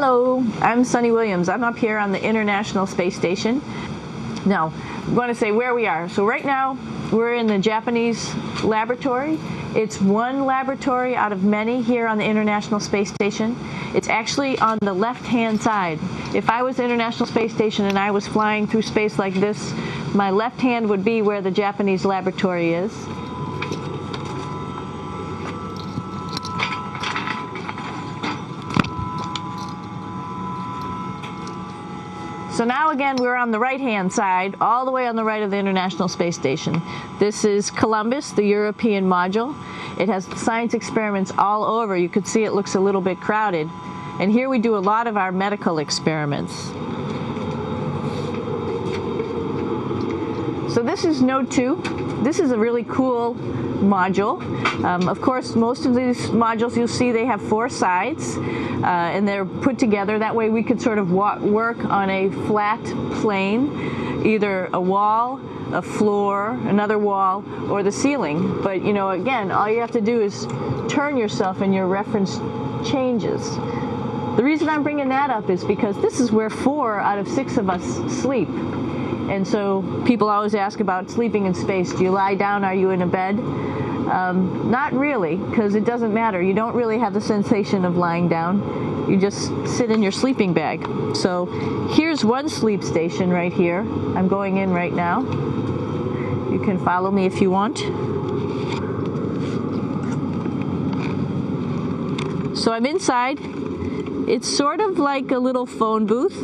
Hello, I'm Sunita Williams. I'm up here on the International Space Station. Now, I'm going to say where we are. So right now, we're in the Japanese laboratory. It's one laboratory out of many here on the International Space Station. It's actually on the left-hand side. If I was the International Space Station and I was flying through space like this, my left hand would be where the Japanese laboratory is. So now again, we're on the right-hand side, all the way on the right of the International Space Station. This is Columbus, the European module. It has science experiments all over. You could see it looks a little bit crowded. And here we do a lot of our medical experiments. So this is Node 2. This is a really cool module. Of course, most of these modules you'll see they have 4 sides and they're put together. That way we could sort of work on a flat plane, either a wall, a floor, another wall, or the ceiling. But you know, again, all you have to do is turn yourself and your reference changes. The reason I'm bringing that up is because this is where 4 out of 6 of us sleep. And so people always ask about sleeping in space. Do you lie down? Are you in a bed? Not really, because it doesn't matter. You don't really have the sensation of lying down. You just sit in your sleeping bag. So here's one sleep station right here. I'm going in right now. You can follow me if you want. So I'm inside. It's sort of like a little phone booth,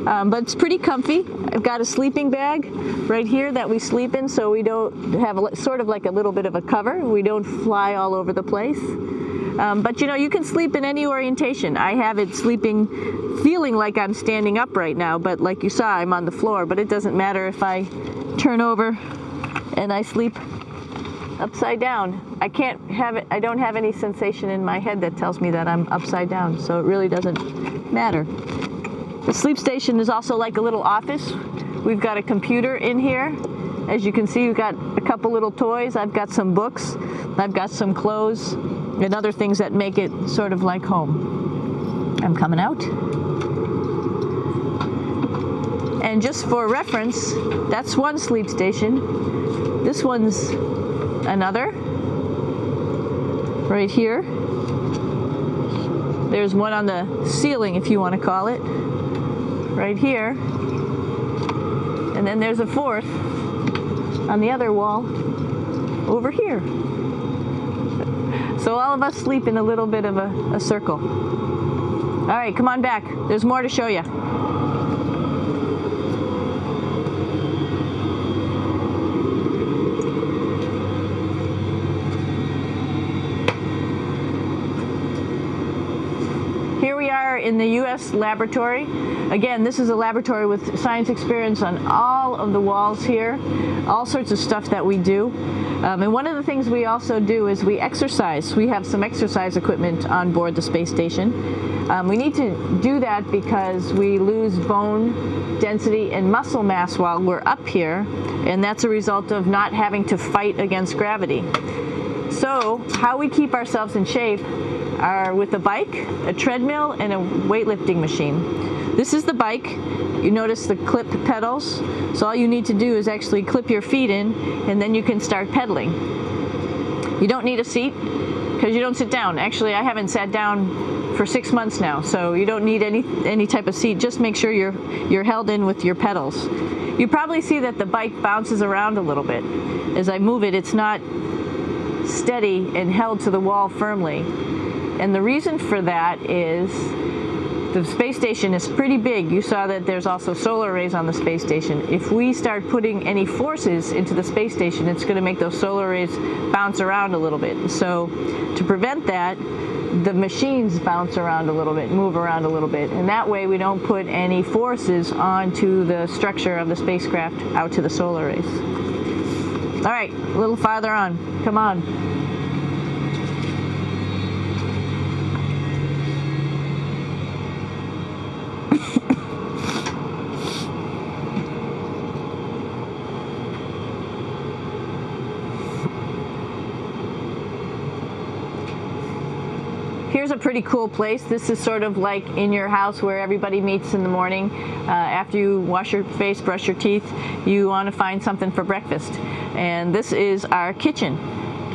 but it's pretty comfy. I've got a sleeping bag right here that we sleep in, so we don't have sort of like a little bit of a cover. We don't fly all over the place. But you know, you can sleep in any orientation. I have it sleeping, feeling like I'm standing up right now, but like you saw, I'm on the floor. But it doesn't matter if I turn over and I sleep upside down. I don't have any sensation in my head that tells me that I'm upside down, so it really doesn't matter. The sleep station is also like a little office. We've got a computer in here. As you can see, we've got a couple little toys. I've got some books. I've got some clothes and other things that make it sort of like home. I'm coming out. And just for reference, that's one sleep station. This one's another. Right here. There's one on the ceiling, if you want to call it. Right here. And then there's a 4th on the other wall over here. So all of us sleep in a little bit of a circle. All right, come on back. There's more to show you. Here we are in the U.S. laboratory. Again, this is a laboratory with science experience on all of the walls here, all sorts of stuff that we do. And one of the things we also do is we exercise. We have some exercise equipment on board the space station. We need to do that because we lose bone density and muscle mass while we're up here, and that's a result of not having to fight against gravity. So how we keep ourselves in shape are with a bike, a treadmill, and a weightlifting machine. This is the bike. You notice the clip pedals. So all you need to do is actually clip your feet in, and then you can start pedaling. You don't need a seat because you don't sit down. Actually, I haven't sat down for 6 months now, so you don't need any type of seat. Just make sure you're held in with your pedals. You probably see that the bike bounces around a little bit. As I move it, it's not steady and held to the wall firmly. And the reason for that is the space station is pretty big. You saw that there's also solar arrays on the space station. If we start putting any forces into the space station, it's going to make those solar arrays bounce around a little bit. So to prevent that, the machines bounce around a little bit, move around a little bit. And that way we don't put any forces onto the structure of the spacecraft out to the solar arrays. All right, a little farther on. Come on. Here's a pretty cool place. This is sort of like in your house where everybody meets in the morning. After you wash your face, brush your teeth, you want to find something for breakfast. And this is our kitchen.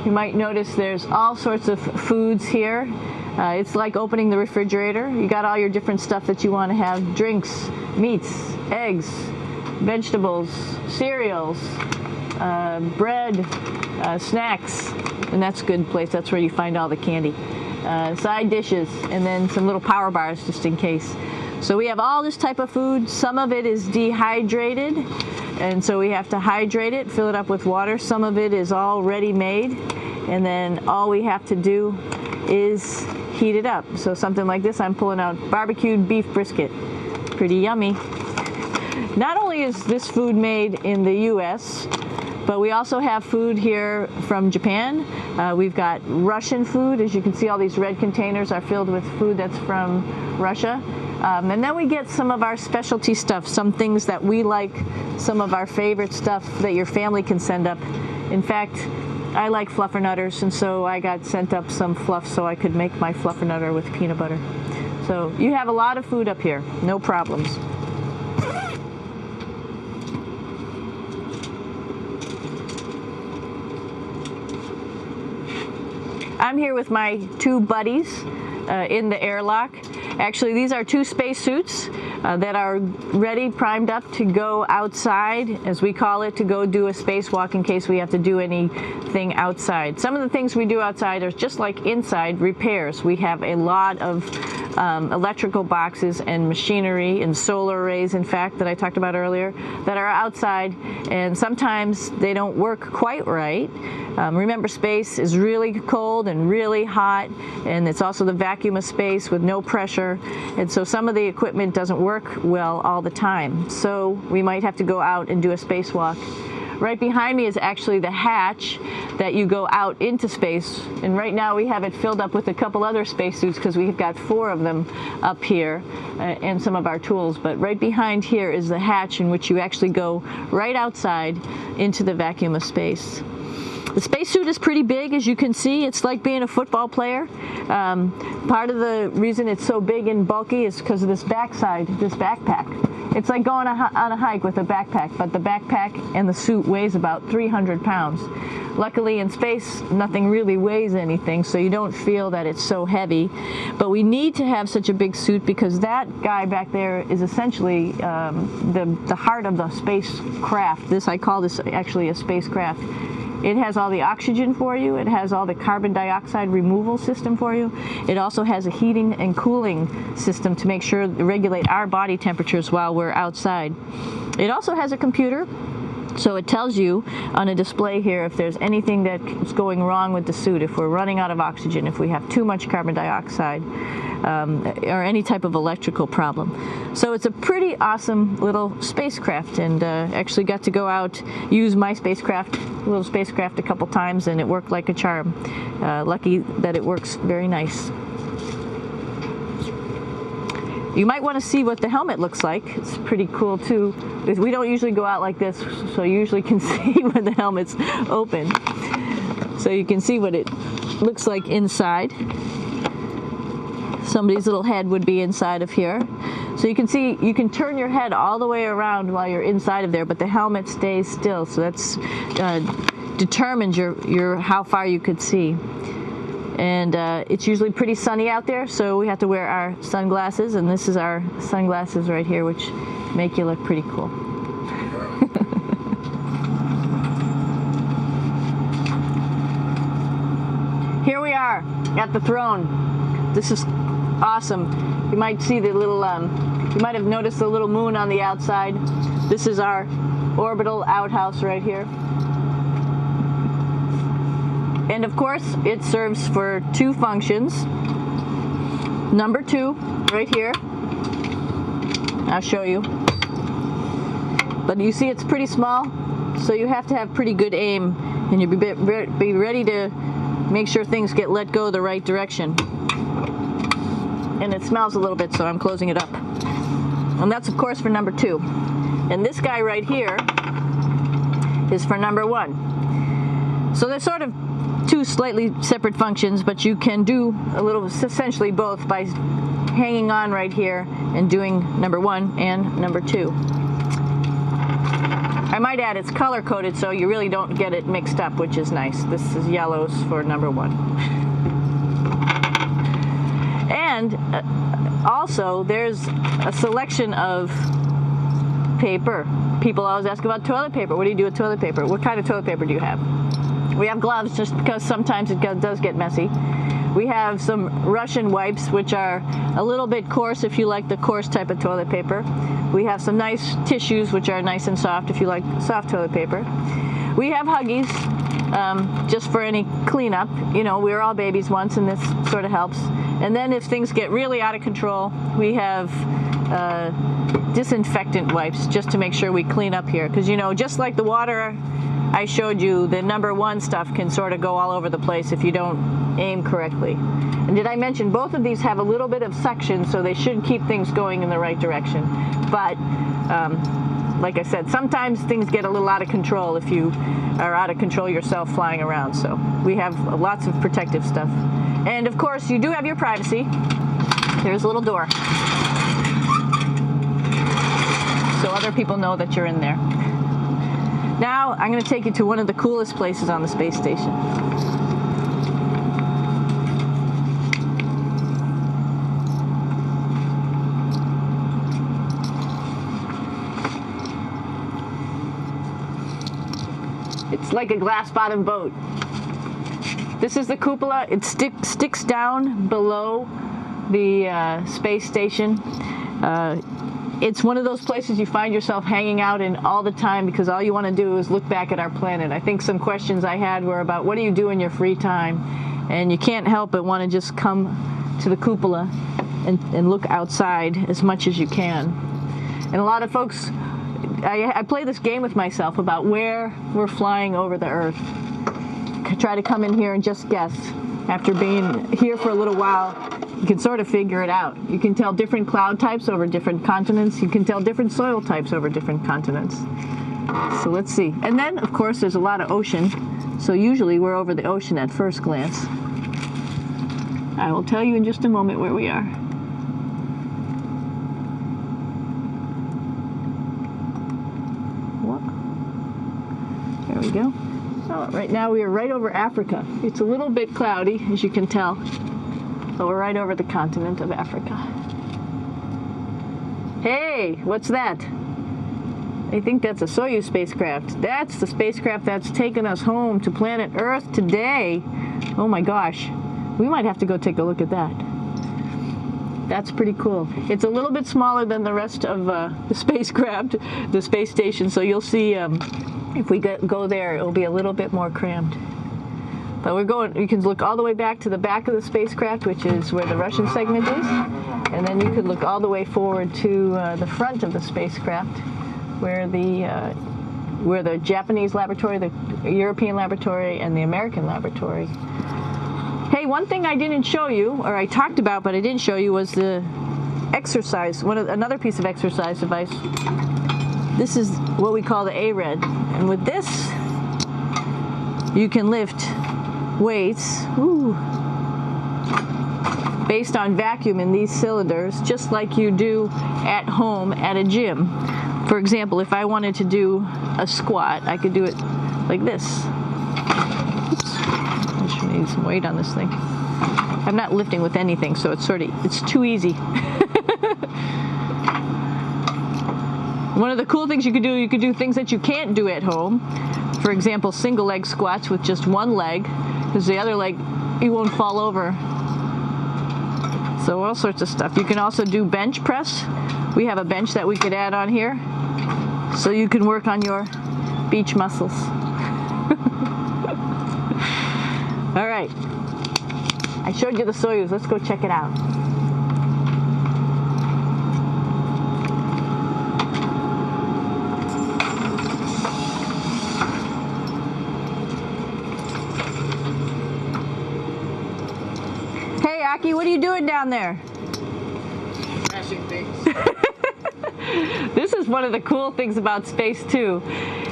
You might notice there's all sorts of foods here. It's like opening the refrigerator. You got all your different stuff that you want to have: drinks, meats, eggs, vegetables, cereals, bread, snacks, and that's a good place. That's where you find all the candy. Side dishes, and then some little power bars just in case. So we have all this type of food. Some of it is dehydrated, and so we have to hydrate it, fill it up with water. Some of it is already made, and then all we have to do is heat it up. So something like this, I'm pulling out barbecued beef brisket. Pretty yummy. Not only is this food made in the US, but we also have food here from Japan. We've got Russian food. As you can see, all these red containers are filled with food that's from Russia. And then we get some of our specialty stuff, some things that we like, some of our favorite stuff that your family can send up. In fact, I like fluffernutters, and so I got sent up some fluff so I could make my fluffernutter with peanut butter. So you have a lot of food up here, no problems. I'm here with my two buddies in the airlock. Actually, these are two spacesuits that are ready, primed up to go outside, as we call it, to go do a spacewalk in case we have to do anything outside. Some of the things we do outside are just like inside, repairs. We have a lot of electrical boxes and machinery and solar arrays, in fact, that I talked about earlier, that are outside, and sometimes they don't work quite right. Remember, space is really cold and really hot, and it's also the vacuum of space with no pressure, and so some of the equipment doesn't work well all the time. So we might have to go out and do a spacewalk. Right behind me is actually the hatch that you go out into space, and right now we have it filled up with a couple other spacesuits because we've got 4 of them up here and some of our tools. But right behind here is the hatch in which you actually go right outside into the vacuum of space. The spacesuit is pretty big, as you can see. It's like being a football player. Part of the reason it's so big and bulky is because of this backside, this backpack. It's like going on a hike with a backpack, but the backpack and the suit weighs about 300 pounds. Luckily in space, nothing really weighs anything, so you don't feel that it's so heavy. But we need to have such a big suit because that guy back there is essentially the heart of the spacecraft. I call this actually a spacecraft. It has all the oxygen for you. It has all the carbon dioxide removal system for you. It also has a heating and cooling system to make sure to regulate our body temperatures while we're outside. It also has a computer, so it tells you on a display here if there's anything that's going wrong with the suit, if we're running out of oxygen, if we have too much carbon dioxide, or any type of electrical problem. So it's a pretty awesome little spacecraft, and actually got to go out, use my little spacecraft a couple times, and it worked like a charm. Lucky that it works very nice. You might want to see what the helmet looks like. It's pretty cool too. We don't usually go out like this, so you usually can see when the helmet's open. So you can see what it looks like inside. Somebody's little head would be inside of here. So you can see, you can turn your head all the way around while you're inside of there, but the helmet stays still. So that's determines how far you could see. And it's usually pretty sunny out there, so we have to wear our sunglasses, and this is our sunglasses right here, which make you look pretty cool. Here we are at the throne. This is awesome. You might see the little, you might have noticed the little moon on the outside. This is our orbital outhouse right here. And of course, it serves for 2 functions. Number 2, right here. I'll show you. But you see it's pretty small, so you have to have pretty good aim, and you'll be ready to make sure things get let go the right direction. And it smells a little bit, so I'm closing it up. And that's, of course, for number 2. And this guy right here is for number 1. So they're sort of two slightly separate functions, but you can do a little, essentially both, by hanging on right here and doing number 1 and number 2. I might add it's color coded so you really don't get it mixed up, which is nice. This is yellows for number 1. And also there's a selection of paper. People always ask about toilet paper. What do you do with toilet paper? What kind of toilet paper do you have? We have gloves just because sometimes it does get messy. We have some Russian wipes, which are a little bit coarse if you like the coarse type of toilet paper. We have some nice tissues, which are nice and soft if you like soft toilet paper. We have Huggies, just for any cleanup. You know, we were all babies once, and this sort of helps. And then if things get really out of control, we have disinfectant wipes, just to make sure we clean up here. Because, you know, just like the water I showed you, the number 1 stuff can sort of go all over the place if you don't aim correctly. And did I mention both of these have a little bit of suction, so they should keep things going in the right direction. But like I said, sometimes things get a little out of control if you are out of control yourself flying around. So we have lots of protective stuff. And of course, you do have your privacy. There's a little door, so other people know that you're in there. Now I'm going to take you to one of the coolest places on the space station. It's like a glass-bottom boat. This is the cupola. It sticks down below the space station. It's one of those places you find yourself hanging out in all the time because all you want to do is look back at our planet. I think some questions I had were about what do you do in your free time? And you can't help but want to just come to the cupola and look outside as much as you can. And a lot of folks, I play this game with myself about where we're flying over the Earth. Try to come in here and just guess. After being here for a little while, you can sort of figure it out. You can tell different cloud types over different continents. You can tell different soil types over different continents. So let's see. And then, of course, there's a lot of ocean. So usually we're over the ocean at first glance. I will tell you in just a moment where we are. There we go. Oh, right now we are right over Africa. It's a little bit cloudy, as you can tell, but we're right over the continent of Africa. Hey, what's that? I think that's a Soyuz spacecraft. That's the spacecraft that's taken us home to planet Earth today. Oh my gosh. We might have to go take a look at that. That's pretty cool. It's a little bit smaller than the rest of the spacecraft, the space station, so you'll see if we go there, it'll be a little bit more crammed. But we're going, you can look all the way back to the back of the spacecraft, which is where the Russian segment is, and then you could look all the way forward to the front of the spacecraft, where the Japanese laboratory, the European laboratory, and the American laboratory. Hey, one thing I didn't show you, or I talked about but I didn't show you, was the exercise, another piece of exercise device. This is what we call the ARED, and with this you can lift weights based on vacuum in these cylinders, just like you do at home at a gym. For example, if I wanted to do a squat, I could do it like this. Oops. I should need some weight on this thing. I'm not lifting with anything, so it's too easy. One of the cool things you could do things that you can't do at home. For example, single leg squats with just one leg, because the other leg, you won't fall over. So all sorts of stuff. You can also do bench press. We have a bench that we could add on here, so you can work on your beach muscles. All right. I showed you the Soyuz. Let's go check it out. Hey, Aki, what are you doing down there? Crashing things. This is one of the cool things about space, too.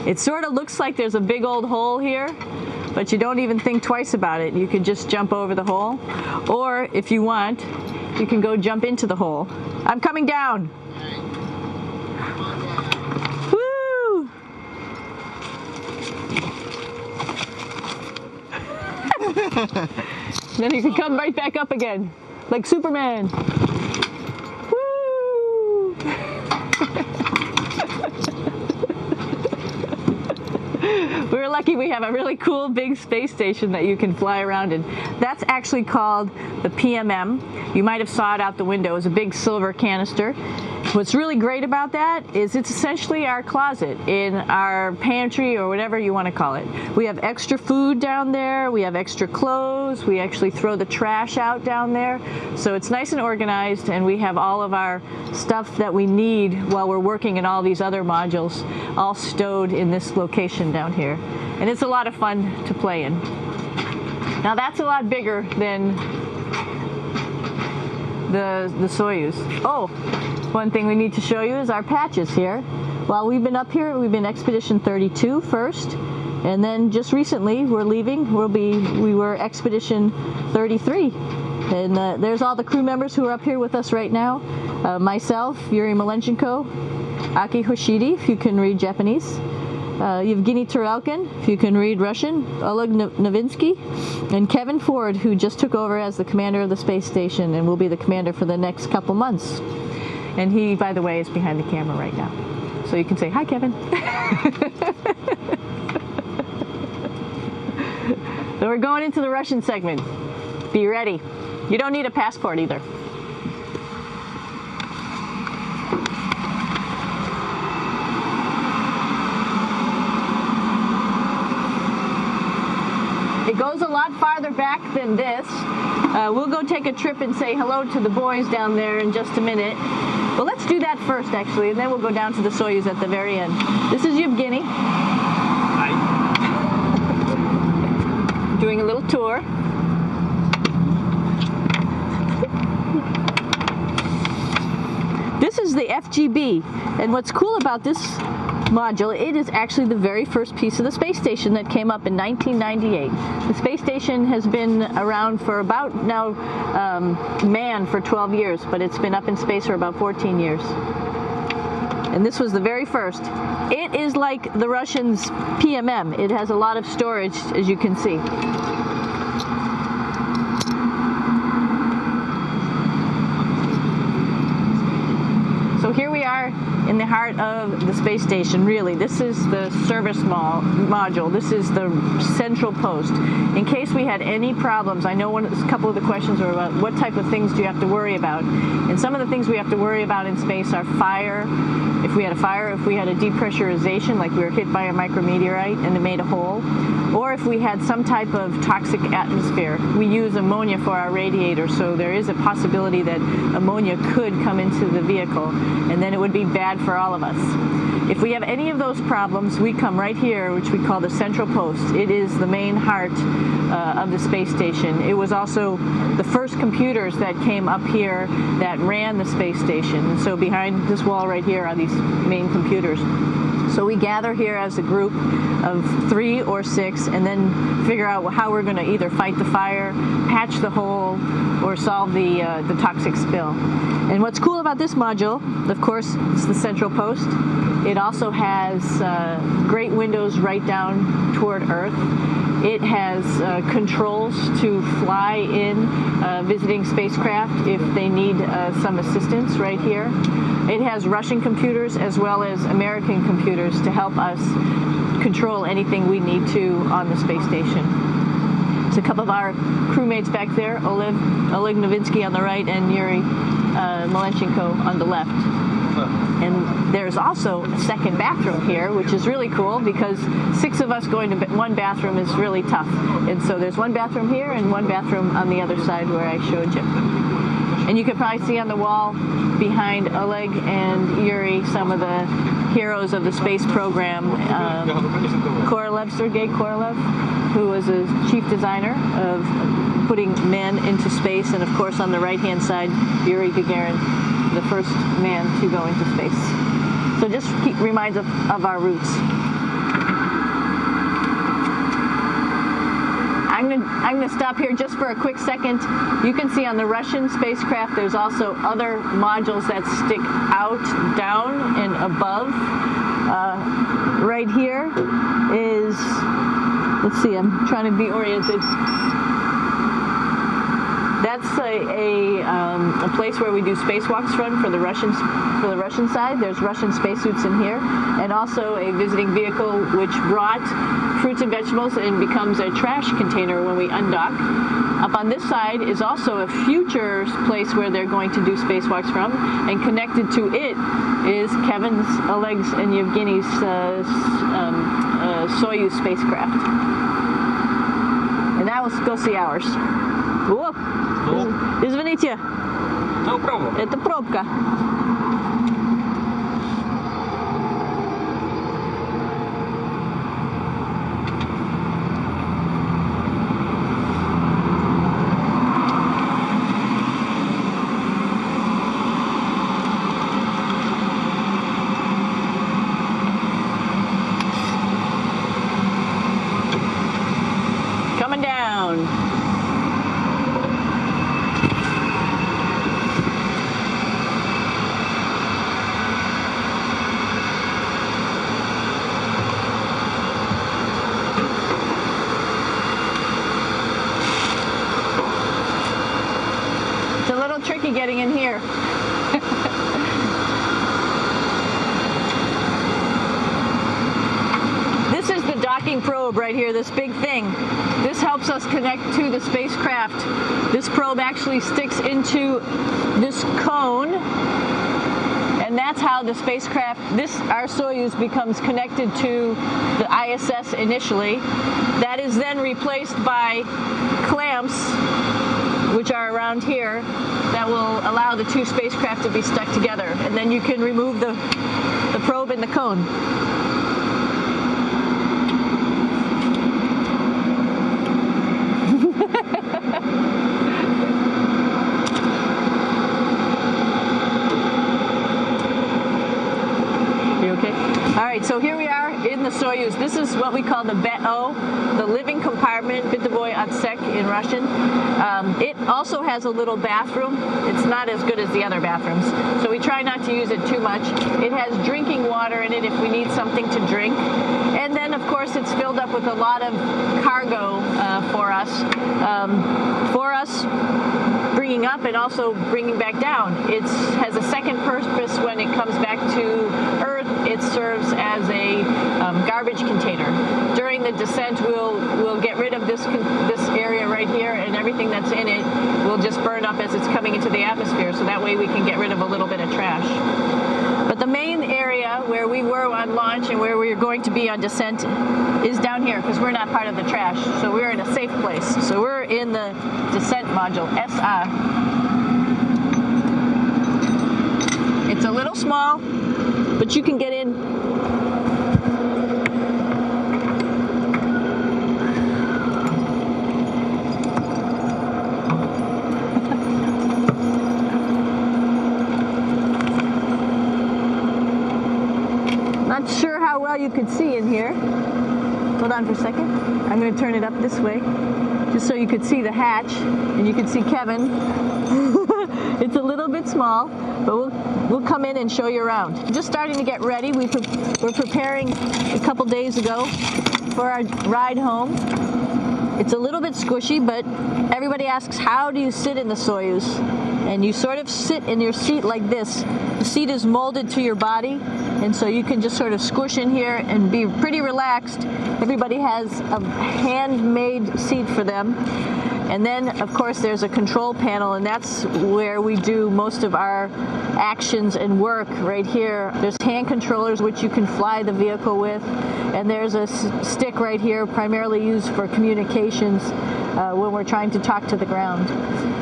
It sort of looks like there's a big old hole here, but you don't even think twice about it. You could just jump over the hole, or if you want, you can go jump into the hole. I'm coming down. Woo! Then you can come right back up again, like Superman. Woo! We're lucky we have a really cool big space station that you can fly around in. That's actually called the PMM. You might have saw it out the window. It's a big silver canister. What's really great about that is it's essentially our closet in our pantry or whatever you want to call it. We have extra food down there. We have extra clothes. We actually throw the trash out down there. So it's nice and organized, and we have all of our stuff that we need while we're working in all these other modules all stowed in this location down here. And it's a lot of fun to play in. Now that's a lot bigger than the Soyuz. Oh, one thing we need to show you is our patches here. While we've been up here, we've been Expedition 32 first, and then just recently we're leaving. We were Expedition 33. And there's all the crew members who are up here with us right now. Myself, Yuri Malenchenko, Aki Hoshide, if you can read Japanese, Yevgeny Turelkin, if you can read Russian, Oleg Novinsky, and Kevin Ford, who just took over as the commander of the space station and will be the commander for the next couple months. And he, by the way, is behind the camera right now. So you can say, hi, Kevin. So we're going into the Russian segment. Be ready. You don't need a passport either. It goes a lot farther back than this. We'll go take a trip and say hello to the boys down there in just a minute. Well, let's do that first, actually, and then we'll go down to the Soyuz at the very end. This is Yevgeny. Hi. Doing a little tour. This is the FGB, and what's cool about this module, it is actually the very first piece of the space station that came up in 1998. The space station has been around for about now manned for 12 years, but it's been up in space for about 14 years. And this was the very first. It is like the Russians' PMM. It has a lot of storage, as you can see. So here we are in the heart of the space station, really. This is the service module. This is the central post. In case we had any problems, I know a couple of the questions were about what type of things do you have to worry about. And some of the things we have to worry about in space are fire. If we had a fire, if we had a depressurization, like we were hit by a micrometeorite and it made a hole, or if we had some type of toxic atmosphere. We use ammonia for our radiator, so there is a possibility that ammonia could come into the vehicle, and then it would be bad for all of us. If we have any of those problems, we come right here, which we call the central post. It is the main heart of the space station. It was also the first computers that came up here that ran the space station. And so behind this wall right here are these main computers. So we gather here as a group of 3 or 6 and then figure out how we're going to either fight the fire, patch the hole, or solve the toxic spill. And what's cool about this module, of course, it's the central post. It also has great windows right down toward Earth. It has controls to fly in visiting spacecraft if they need some assistance right here. It has Russian computers as well as American computers to help us control anything we need to on the space station. There's a couple of our crewmates back there, Oleg Novinsky on the right and Yuri Malenchenko on the left. And there's also a second bathroom here, which is really cool because 6 of us going to one bathroom is really tough. And so there's one bathroom here and one bathroom on the other side where I showed you. And you can probably see on the wall behind Oleg and Yuri some of the heroes of the space program. Sergei Korolev, who was a chief designer of putting men into space, and of course on the right-hand side, Yuri Gagarin, the first man to go into space. So just reminds of our roots. I'm gonna stop here just for a quick second. You can see on the Russian spacecraft there's also other modules that stick out, down, and above. Right here is, let's see, I'm trying to be oriented. That's a place where we do spacewalks from for the Russian side. There's Russian spacesuits in here, and also a visiting vehicle which brought fruits and vegetables and becomes a trash container when we undock. Up on this side is also a future place where they're going to do spacewalks from, and connected to it is Kevin's, Oleg's, and Yevgeny's Soyuz spacecraft. And now let's go see ours. О, извините. No problem. Это пробка. Coming down. Tricky getting in here. This is the docking probe right here, this big thing. This helps us connect to the spacecraft. This probe actually sticks into this cone, and that's how the spacecraft, our Soyuz, becomes connected to the ISS initially. That is then replaced by clamps, which are around here, that will allow the two spacecraft to be stuck together. And then you can remove the probe and the cone. You okay? All right, so here we are in the Soyuz. This is what we call the BEO, the living compartment, Bitovoy Otsek in Russian. It also has a little bathroom. It's not as good as the other bathrooms, so we try not to use it too much. It has drinking water in it if we need something to drink. And then, of course, it's filled up with a lot of cargo for us bringing up and also bringing back down. It has a second purpose when it comes back to Earth. It serves as a garbage container. During the descent, we'll get rid of this area right here, and everything that's in it will just burn up as it's coming into the atmosphere, so that way we can get rid of a little bit of trash. But the main area where we were on launch and where we're going to be on descent is down here, because we're not part of the trash, so we're in a safe place. So we're in the descent module, SA. It's a little small, but you can get in. Not sure how well you could see in here. Hold on for a second. I'm going to turn it up this way, just so you could see the hatch, and you could see Kevin. It's a little bit small, but we'll come in and show you around. Just starting to get ready. We're preparing a couple days ago for our ride home. It's a little bit squishy, but everybody asks, how do you sit in the Soyuz? And you sort of sit in your seat like this. The seat is molded to your body, and so you can just sort of squish in here and be pretty relaxed. Everybody has a handmade seat for them. And then, of course, there's a control panel, and that's where we do most of our actions and work right here. There's hand controllers, which you can fly the vehicle with, and there's a stick right here, primarily used for communications when we're trying to talk to the ground.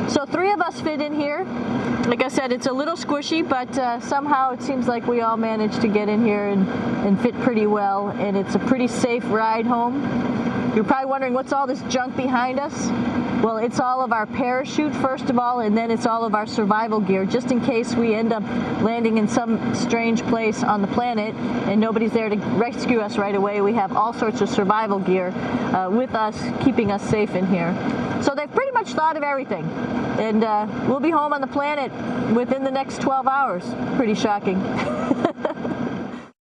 So 3 of us fit in here. Like I said, it's a little squishy, but somehow it seems like we all managed to get in here and fit pretty well, and it's a pretty safe ride home. You're probably wondering, what's all this junk behind us? Well, it's all of our parachute, first of all, and then it's all of our survival gear, just in case we end up landing in some strange place on the planet and nobody's there to rescue us right away. We have all sorts of survival gear with us, keeping us safe in here. So they've pretty much thought of everything. And we'll be home on the planet within the next 12 hours. Pretty shocking.